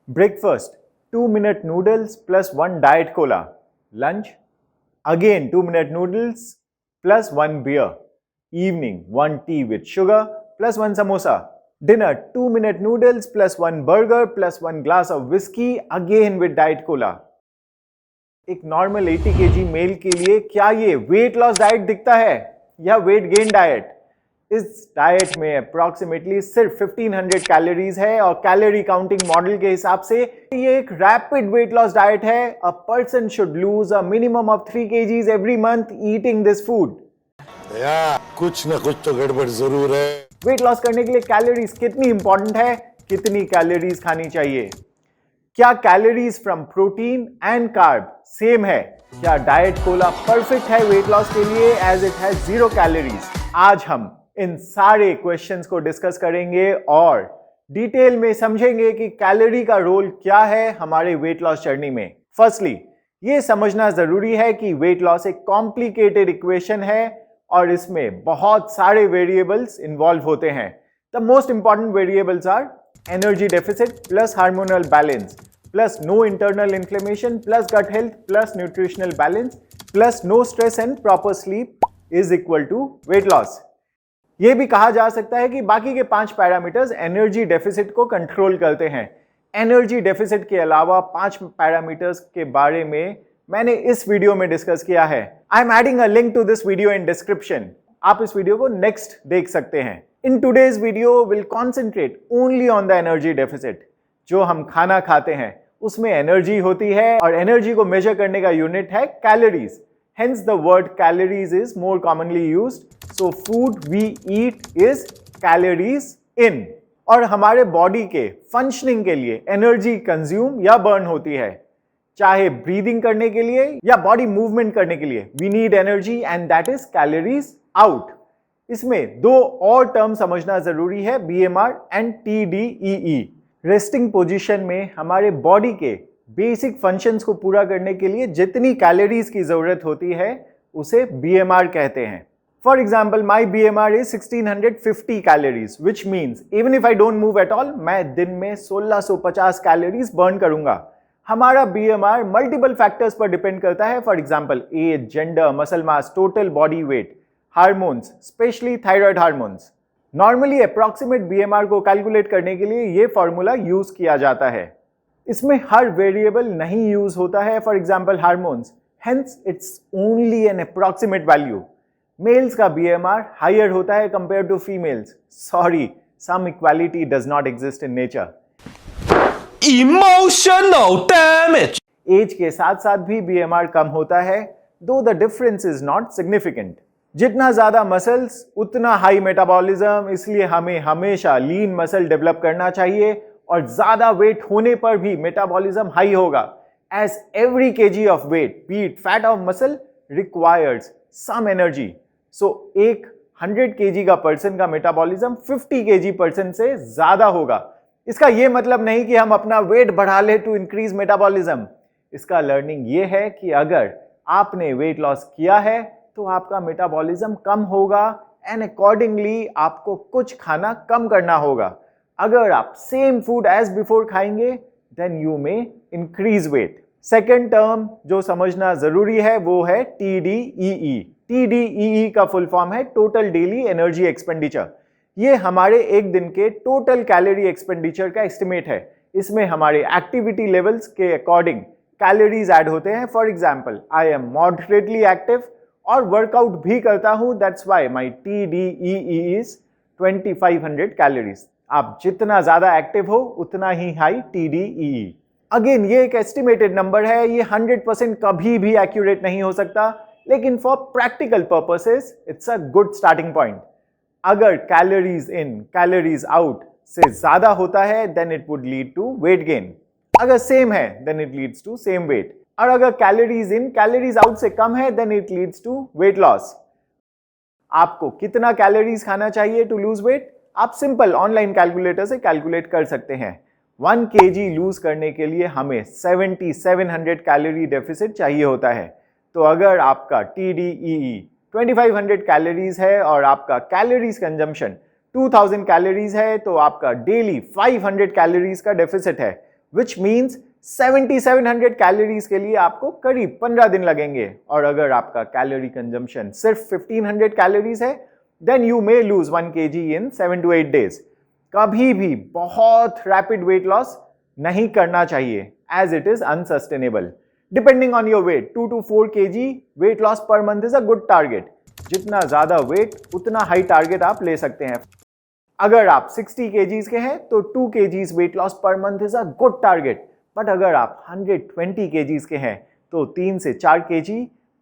Breakfast 2-minute noodles plus 1 diet cola. Lunch again 2-minute noodles plus 1 beer. Evening 1 tea with sugar plus 1 samosa. Dinner 2-minute noodles plus 1 burger plus 1 glass of whiskey again with diet cola. एक normal 80 kg mail के लिए क्या ये weight loss diet दिखता है या weight gain diet? इस diet में अप्रॉक्सीमेटली सिर्फ 1500 कैलोरीज है और कैलोरी काउंटिंग मॉडल के हिसाब से ये एक रैपिड वेट लॉस डाइट है. A person should lose a minimum of 3 kgs every month eating this food. कुछ ना कुछ तो गड़बड़ जरूर है. वेट लॉस करने के लिए कैलोरीज कितनी इंपॉर्टेंट है? कितनी कैलोरीज खानी चाहिए? क्या calories from protein and carb same है? क्या डाइट कोला परफेक्ट है वेट लॉस के लिए एज इट हैज 0 कैलोरीज? आज हम इन सारे क्वेश्चंस को डिस्कस करेंगे और डिटेल में समझेंगे कि कैलोरी का रोल क्या है हमारे वेट लॉस जर्नी में. फर्स्टली ये समझना जरूरी है कि वेट लॉस एक कॉम्प्लिकेटेड इक्वेशन है और इसमें बहुत सारे वेरिएबल्स इन्वॉल्व होते हैं. The most important variables are energy deficit plus hormonal balance plus no internal inflammation plus gut health plus nutritional balance plus no stress and proper sleep is equal to weight loss. यह भी कहा जा सकता है कि बाकी के 5 parameters energy deficit को कंट्रोल करते हैं. एनर्जी डेफिसिट के अलावा 5 पैरामीटर्स के बारे में मैंने इस वीडियो में डिस्कस किया है. I am adding a link to this video in description. आप इस वीडियो को नेक्स्ट देख सकते हैं. In today's video will concentrate only on the energy deficit. जो हम खाना खाते हैं उसमें एनर्जी होती है और एनर्जी को मेजर करने का यूनिट है calories. Hence the word calories is more commonly used. So food we eat is calories in. और हमारे बॉडी के फंक्शनिंग के लिए एनर्जी कंज्यूम या बर्न होती है. चाहे ब्रीदिंग करने के लिए या बॉडी मूवमेंट करने के लिए we need energy and that is calories out. इसमें 2 और टर्म समझना जरूरी है, BMR and TDEE. Resting position में हमारे बॉडी के बेसिक फंक्शंस को पूरा करने के लिए जितनी कैलोरीज की जरूरत होती है उसे बीएमआर कहते हैं. For example my BMR is 1650 calories which means even if I don't move at all मैं दिन में 1650 कैलोरीज बर्न करूंगा. हमारा बीएमआर मल्टीपल फैक्टर्स पर डिपेंड करता है. For example age, gender, muscle mass, total body weight, hormones, especially thyroid hormones. Normally approximate BMR को calculate करने के लिए ये फॉर्मूला यूज किया जाता है. इसमें हर वेरिएबल नहीं यूज होता है. For example hormones, hence it's only an approximate value. Males का बीएमआर हायर होता है compare to females. Sorry, some equality does not exist in nature. Emotional damage. Age के साथ साथ भी बीएमआर कम होता है, though the difference is not significant. जितना ज्यादा मसल्स उतना हाई मेटाबॉलिज्म, इसलिए हमें हमेशा लीन मसल डेवलप करना चाहिए और ज्यादा वेट होने पर भी मेटाबॉलिज्म हाई होगा. As every KG of weight, be it fat of muscle, requires some energy. So एक 100 kg का पर्सन का मेटाबॉलिज्म 50 kg पर्सन से ज्यादा होगा. इसका यह मतलब नहीं कि हम अपना वेट बढ़ा ले टू इंक्रीज मेटाबॉलिज्म. इसका लर्निंग ये है कि अगर आपने वेट लॉस किया है तो आपका मेटाबॉलिज्म कम होगा एंड अकॉर्डिंगली आपको कुछ खाना कम करना होगा. अगर आप सेम फूड एज बिफोर खाएंगे then you may increase weight. Second term जो समझना जरूरी है वो है टीडीईई. टीडीईई का फुल फॉर्म है टोटल डेली एनर्जी एक्सपेंडिचर. ये हमारे एक दिन के टोटल कैलोरी एक्सपेंडिचर का एस्टिमेट है. इसमें हमारे एक्टिविटी लेवल्स के अकॉर्डिंग कैलोरीज ऐड होते हैं. For example I am moderately active और वर्कआउट भी करता हूं, that's why my TDEE is 2500 calories. आप जितना ज्यादा एक्टिव हो उतना ही हाई टीडीईई. अगेन ये एक एस्टिमेटेड नंबर है, ये 100% कभी भी एक्यूरेट नहीं हो सकता, लेकिन for practical purposes it's a good starting point. अगर कैलोरीज इन कैलोरीज आउट से ज्यादा होता है then it would lead to weight gain. अगर सेम है then it leads to same weight. और अगर कैलोरीज इन कैलोरीज आउट से कम है then it leads to weight loss. आपको कितना कैलोरीज खाना चाहिए टू लूज वेट? आप सिंपल ऑनलाइन कैलकुलेटर से कैलकुलेट कर सकते हैं. 1 kg लूज करने के लिए हमें 7700 कैलोरी डेफिसिट चाहिए होता है. तो अगर आपका टीडीईई 2500 कैलोरीज है और आपका कैलोरीज कंजम्पशन 2000 कैलोरीज है तो आपका डेली 500 कैलोरीज का डेफिसिट है. विच मीन्स 7700 कैलोरीज के लिए आपको करीब 15 दिन लगेंगे। और अगर आपका कैलोरी कंजम्पशन सिर्फ 1500 कैलोरीज है, then you may lose 1 kg in 7 to 8 days। कभी भी बहुत रैपिड वेट लॉस नहीं करना चाहिए, as it is unsustainable. Depending on your weight, 2 to 4 kg weight loss per month is a good target. जितना ज्यादा वेट उतना हाई टारगेट आप ले सकते हैं। अगर आप 60 kgs के हैं तो 2 kgs wait loss per month is a good target. But अगर आप 120 kgs के हैं तो 3 से 4 kg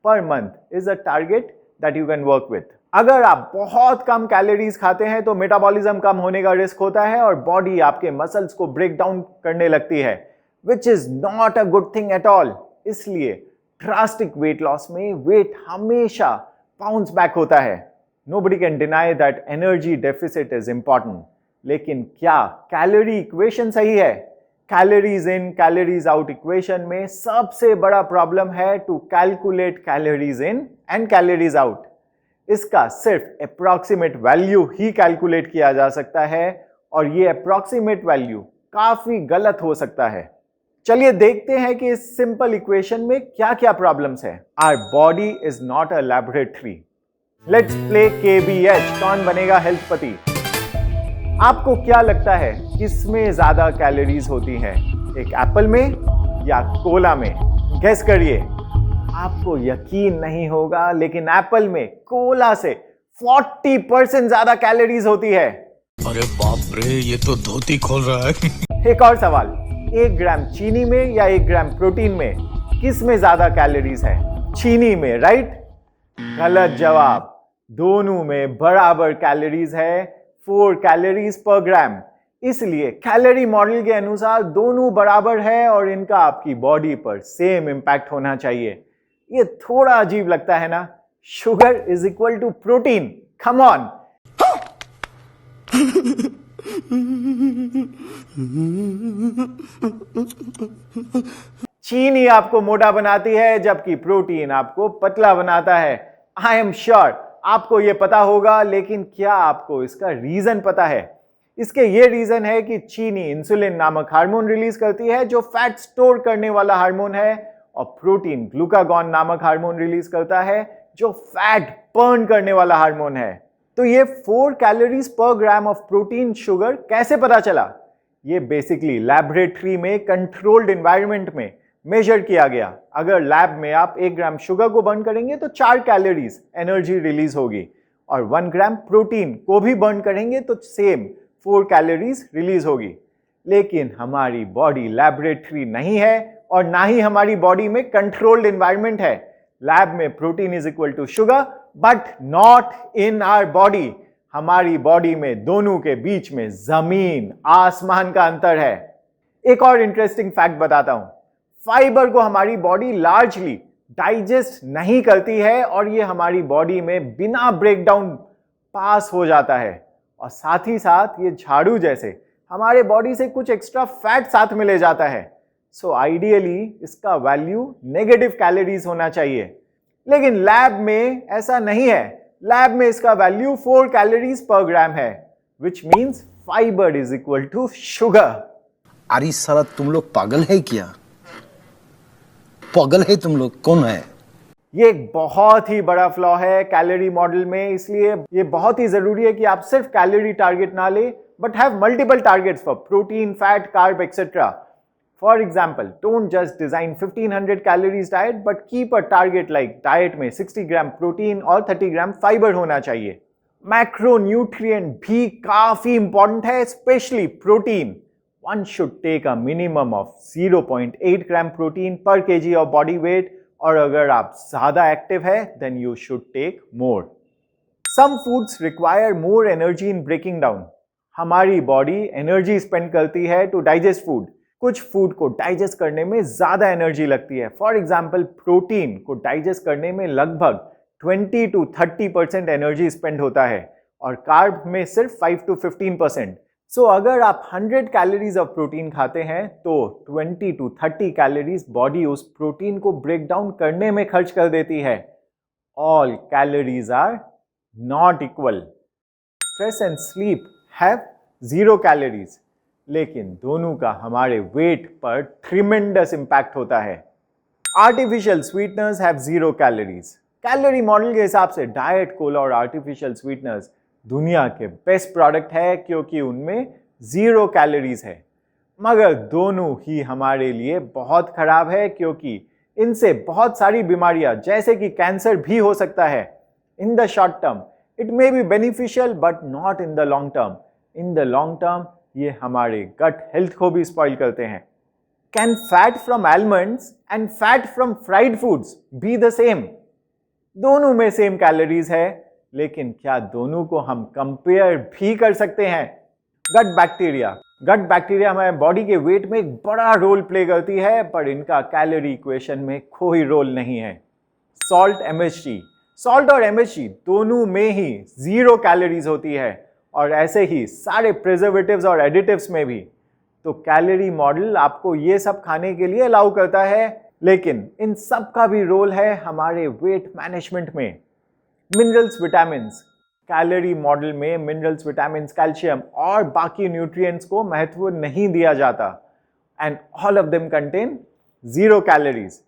पर month is a target that you can work with. अगर आप बहुत कम कैलोरीज खाते हैं तो मेटाबॉलिज्म कम होने का रिस्क होता है और बॉडी आपके मसल्स को ब्रेक डाउन करने लगती है, which is not a good thing at all. इसलिए ड्रास्टिक वेट लॉस में वेट हमेशा बाउंस बैक होता है। Nobody can deny that energy deficit is important, लेकिन क्या कैलोरी इक्वेशन सही है? Calories in calories out equation में सबसे बड़ा प्रॉब्लम है to calculate calories in and calories out. इसका सिर्फ अप्रॉक्सीमेट वैल्यू ही कैलकुलेट किया जा सकता है और ये अप्रॉक्सीमेट वैल्यू काफी गलत हो सकता है। चलिए देखते हैं कि इस सिंपल इक्वेशन में क्या क्या प्रॉब्लम्स है। Our body is not a laboratory. Let's play KBH, कौन बनेगा हेल्थपति। आपको क्या लगता है किसमें ज्यादा कैलोरीज होती हैं, एक एप्पल में या कोला में? गेस करिए। आपको यकीन नहीं होगा, लेकिन एप्पल में कोला से 40% ज्यादा कैलोरीज होती है। अरे बाप रे, ये तो धोती खोल रहा है। एक और सवाल, 1 ग्राम चीनी में या 1 ग्राम प्रोटीन में किस में ज्यादा कैलोरीज है? चीनी में, राइट? गलत जवाब। दोनों में बराबर कैलोरीज है, 4 कैलोरीज पर ग्राम। इसलिए कैलोरी मॉडल के अनुसार दोनों बराबर है और इनका आपकी बॉडी पर सेम इंपैक्ट होना चाहिए। ये थोड़ा अजीब लगता है ना? Sugar is equal to protein, come on. चीनी आपको मोटा बनाती है जबकि प्रोटीन आपको पतला बनाता है। आई एम श्योर आपको यह पता होगा, लेकिन क्या आपको इसका रीजन पता है? इसके ये रीजन है कि चीनी इंसुलिन नामक हार्मोन रिलीज करती है जो फैट स्टोर करने वाला हार्मोन है, और प्रोटीन ग्लूकागॉन नामक हार्मोन रिलीज करता है जो फैट बर्न करने वाला हार्मोन है। तो ये 4 calories per gram of protein sugar कैसे पता चला? ये बेसिकली लैबोरेटरी में कंट्रोल्ड एनवायरनमेंट में मेजर किया गया। अगर लैब में आप 1 ग्राम शुगर को बर्न करेंगे तो 4 कैलोरीज एनर्जी रिलीज होगी, और 1 ग्राम प्रोटीन को भी बर्न करेंगे तो सेम 4 कैलोरीज रिलीज होगी। लेकिन हमारी बॉडी लैबोरेटरी नहीं है और ना ही हमारी बॉडी में कंट्रोल्ड एनवायरनमेंट है। लैब में protein is equal to sugar, but not in our body. हमारी बॉडी में दोनों के बीच में जमीन आसमान का अंतर है। एक और इंटरेस्टिंग फैक्ट बताता हूं। फाइबर को हमारी बॉडी लार्जली डाइजेस्ट नहीं करती है और ये हमारी बॉडी में बिना ब्रेकडाउन पास हो जाता है। और साथ ही साथ ये झाड़ू जैसे हमारे बॉडी से कुछ एक्स्ट्रा फैट साथ में ले जाता है। सो आइडियली इसका वैल्यू नेगेटिव कैलोरीज होना चाहिए, लेकिन लैब में ऐसा नहीं है। लैब में इसका वैल्यू 4 कैलोरीज पर ग्राम है, which means fibre is equal to sugar. अरे साला तुम लोग पागल है क्या? पागल है तुम लोग? कौन है? ये एक बहुत ही बड़ा फ्लॉ है कैलोरी मॉडल में, इसलिए ये बहुत ही जरूरी है कि आप सिर्फ कैलोरी टारगेट ना ले, but have multiple targets for protein, fat, carb, etcetera. For example, don't just design 1500 calories diet, but keep a target like diet में 60 ग्राम प्रोटीन और 30 ग्राम फाइबर होना चाहिए। मैक्रोन्यूट्रिएंट भी काफी इंपॉर्टेंट है, specially protein. One should take a minimum of 0.8 gram protein पर kg of body weight, और अगर आप ज्यादा एक्टिव है then you should take more. Some foods require more energy in breaking down. हमारी बॉडी एनर्जी स्पेंड करती है to digest food. कुछ फूड को डाइजेस्ट करने में ज्यादा एनर्जी लगती है। फॉर एग्जाम्पल, प्रोटीन को डाइजेस्ट करने में लगभग 20 to 30% एनर्जी स्पेंड होता है और कार्ब में सिर्फ 5 to 15%। सो अगर आप 100 कैलोरीज ऑफ प्रोटीन खाते हैं तो 20 to 30 कैलोरीज बॉडी उस प्रोटीन को ब्रेक डाउन करने में खर्च कर देती है। All calories are not equal. Stress and sleep have 0 calories, लेकिन दोनों का हमारे वेट पर ट्रिमेंडस इंपैक्ट होता है। Artificial sweeteners have 0 calories. Calorie model के हिसाब से डाइट कोला और आर्टिफिशियल स्वीटनर्स दुनिया के बेस्ट प्रोडक्ट है क्योंकि उनमें 0 कैलोरीज है, मगर दोनों ही हमारे लिए बहुत खराब है क्योंकि इनसे बहुत सारी बीमारियां जैसे कि कैंसर भी हो सकता है। In the short term it may be beneficial but not in the long term. In the long term ये हमारे गट हेल्थ को भी स्पॉइल करते हैं। Can fat from almonds and fat from fried foods be the same? दोनों में same calories है, लेकिन क्या दोनों को हम कंपेयर भी कर सकते हैं? गट बैक्टीरिया हमारे बॉडी के वेट में एक बड़ा रोल प्ले करती है, पर इनका कैलोरी इक्वेशन में कोई रोल नहीं है। सॉल्ट और MSG दोनों में ही 0 कैलोरीज होती है, और ऐसे ही सारे प्रिजर्वेटिव्स और एडिटिव्स में भी। तो कैलोरी मॉडल आपको ये सब खाने के लिए अलाउ करता है, लेकिन इन सब का भी रोल है हमारे वेट मैनेजमेंट में। मिनरल्स, विटामिन्स, कैलोरी मॉडल में मिनरल्स, विटामिन्स, कैल्शियम और बाकी न्यूट्रिएंट्स को महत्व नहीं दिया जाता, and all of them contain 0 calories.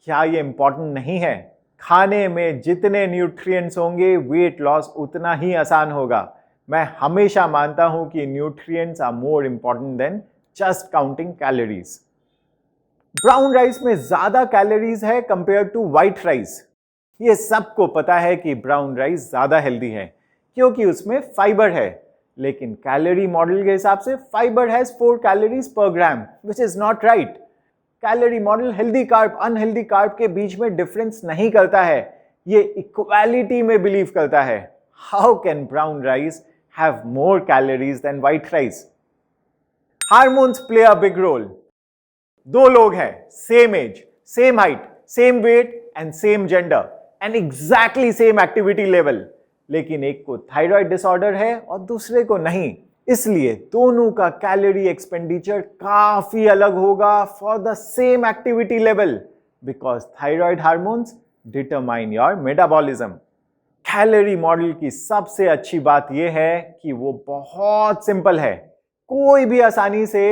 क्या ये इंपॉर्टेंट नहीं है? खाने में जितने न्यूट्रिएंट्स होंगे वेट लॉस उतना ही आसान होगा। मैं हमेशा मानता हूं कि nutrients are more important than just counting calories. Brown rice में ज्यादा कैलोरीज है कंपेयर टू व्हाइट राइस। ये सबको पता है कि ब्राउन राइस ज्यादा हेल्दी है क्योंकि उसमें फाइबर है, लेकिन कैलोरी मॉडल के हिसाब से fibre has 4 calories per gram, which is not right. Calorie model healthy carb, unhealthy carb के बीच में डिफरेंस नहीं करता है, ये इक्वालिटी में बिलीव करता है। How can brown rice have more calories than white rice? Hormones play a big role. 2 लोग हैं, same age, same height, same weight and same gender and exactly same activity level, लेकिन एक को thyroid disorder है और दूसरे को नहीं। इसलिए दोनों का कैलोरी एक्सपेंडिचर काफी अलग होगा for the same activity level, because thyroid hormones determine your metabolism. Calorie model की सबसे अच्छी बात यह है कि वो बहुत सिंपल है। कोई भी आसानी से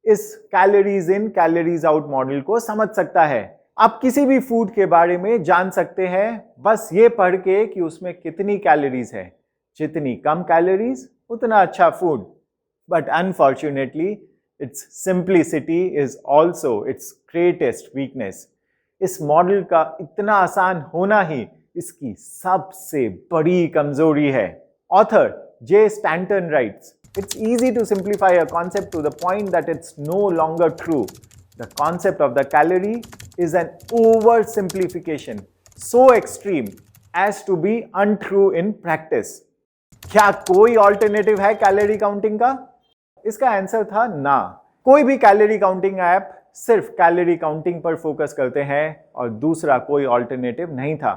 इस calories in calories out model को समझ सकता है। आप किसी भी फूड के बारे में जान सकते हैं बस ये पढ़ के कि उसमें कितनी कैलोरीज है। जितनी कम कैलोरीज उतना अच्छा food. But unfortunately it's simplicity is also it's greatest weakness. इस मॉडल का इतना आसान होना ही इसकी सबसे बड़ी कमजोरी है। Author J Stanton rights, it's easy to simplify a concept to the point that it's no longer true. The concept of the calorie is an oversimplification so extreme as to be untrue in practice. क्या कोई alternative है calorie counting का? इसका answer था ना। कोई भी calorie counting app सिर्फ कैलोरी काउंटिंग पर फोकस करते हैं और दूसरा कोई ऑल्टरनेटिव नहीं था।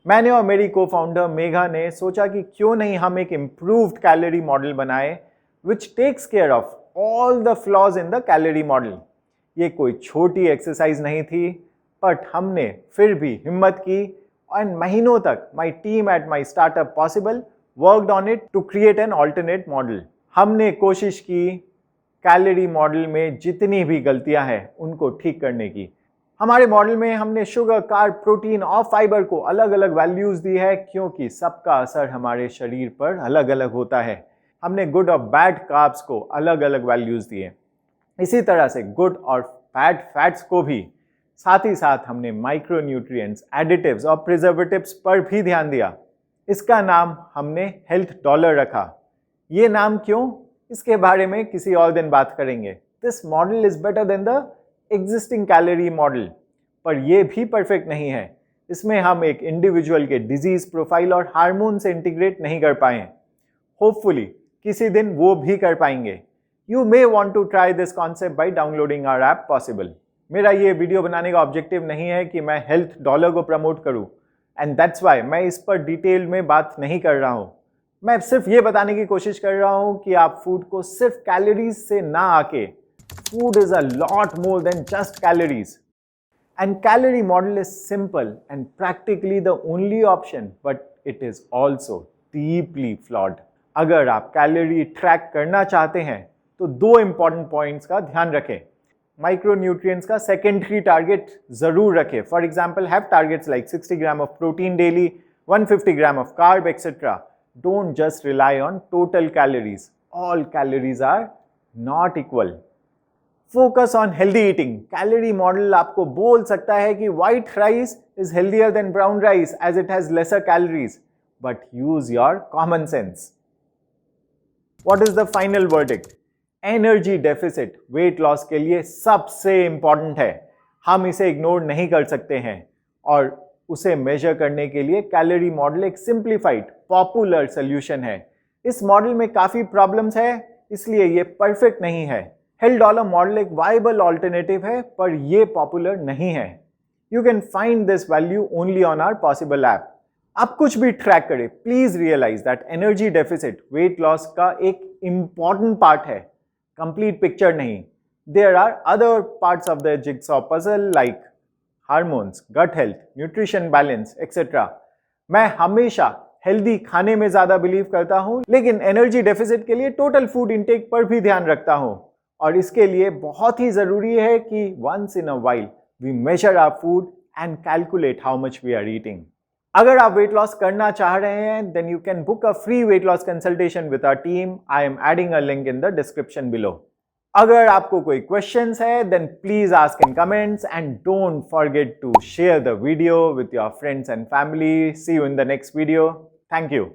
मैंने और मेरी को-फाउंडर मेघा ने सोचा कि क्यों नहीं हम एक इम्प्रूव्ड कैलोरी मॉडल बनाए which takes care of all the flaws in the calorie model. ये कोई छोटी एक्सरसाइज नहीं थी, बट हमने फिर भी हिम्मत की और महीनों तक my team at my startup Possible worked on it to create an alternate model. हमने कोशिश की कैलोरी मॉडल में जितनी भी गलतियां हैं उनको ठीक करने की। हमारे मॉडल में हमने शुगर, कार्ब, प्रोटीन और फाइबर को अलग अलग वैल्यूज दी है क्योंकि सबका असर हमारे शरीर पर अलग अलग होता है। हमने गुड और बैड कार्ब्स को अलग अलग वैल्यूज दिए, इसी तरह से गुड और बैड फैट्स को भी। साथ ही साथ हमने माइक्रो न्यूट्रिएंट्स, एडिटिव्स और प्रिजर्वेटिव्स पर भी ध्यान दिया। इसका नाम हमने हेल्थ डॉलर रखा। ये नाम क्यों, इसके बारे में किसी और दिन बात करेंगे। This model is better than the existing calorie model, पर यह भी परफेक्ट नहीं है। इसमें हम एक इंडिविजुअल के डिजीज प्रोफाइल और हार्मोन से इंटीग्रेट नहीं कर पाए। होपफुली किसी दिन वो भी कर पाएंगे। You may want to try this concept by downloading our app possible. मेरा ये वीडियो बनाने का ऑब्जेक्टिव नहीं है कि मैं हेल्थ डॉलर को प्रमोट करूं, एंड दैट्स वाई मैं इस पर डिटेल में बात नहीं कर रहा हूं। मैं सिर्फ ये बताने की कोशिश कर रहा हूं कि आप फूड को सिर्फ कैलोरीज से ना आके, food is a lot more than just calories, and calorie model is simple and practically the only option, but it is also deeply flawed. अगर आप कैलोरी ट्रैक करना चाहते हैं तो 2 इंपॉर्टेंट पॉइंट्स का ध्यान रखें। माइक्रोन्यूट्रिएंट्स का सेकेंडरी टारगेट जरूर रखें। For example, have targets like 60 gram of protein daily, 150 gram of carb, etcetera. Don't just rely on total calories. All calories are not equal. Focus on healthy eating. Calorie model आपको बोल सकता है कि white rice is healthier than brown rice as it has lesser calories, but use your common sense. What is the final verdict? Energy deficit weight loss के लिए सबसे important है। हम इसे इग्नोर नहीं कर सकते हैं और उसे मेजर करने के लिए कैलोरी मॉडल एक सिंप्लीफाइड पॉपुलर सोल्यूशन है। इस मॉडल में काफी प्रॉब्लम्स है, इसलिए ये परफेक्ट नहीं है। हेल्थ डॉलर मॉडल एक वाइबल ऑल्टरनेटिव है, पर ये पॉपुलर नहीं है। You can find this value only on our possible app. आप कुछ भी ट्रैक करें, please realise that energy deficit weight loss का एक इंपॉर्टेंट पार्ट है, कंप्लीट पिक्चर नहीं। There are other parts of the jigsaw puzzle like hormones, gut health, nutrition balance etcetera. मैं हमेशा हेल्दी खाने में ज्यादा बिलीव करता हूं, लेकिन एनर्जी डेफिसिट के लिए टोटल फूड इंटेक पर भी ध्यान रखता हूं। और इसके लिए बहुत ही जरूरी है कि once in a while we measure our food and calculate how much we are eating. अगर आप वेट लॉस करना चाह रहे हैं, then you can book a free weight loss consultation with our team. I am adding a link in the description below. अगर आपको कोई questions है, then please ask in comments and don't forget to share the video with your friends and family. C you in the next video. Thank you.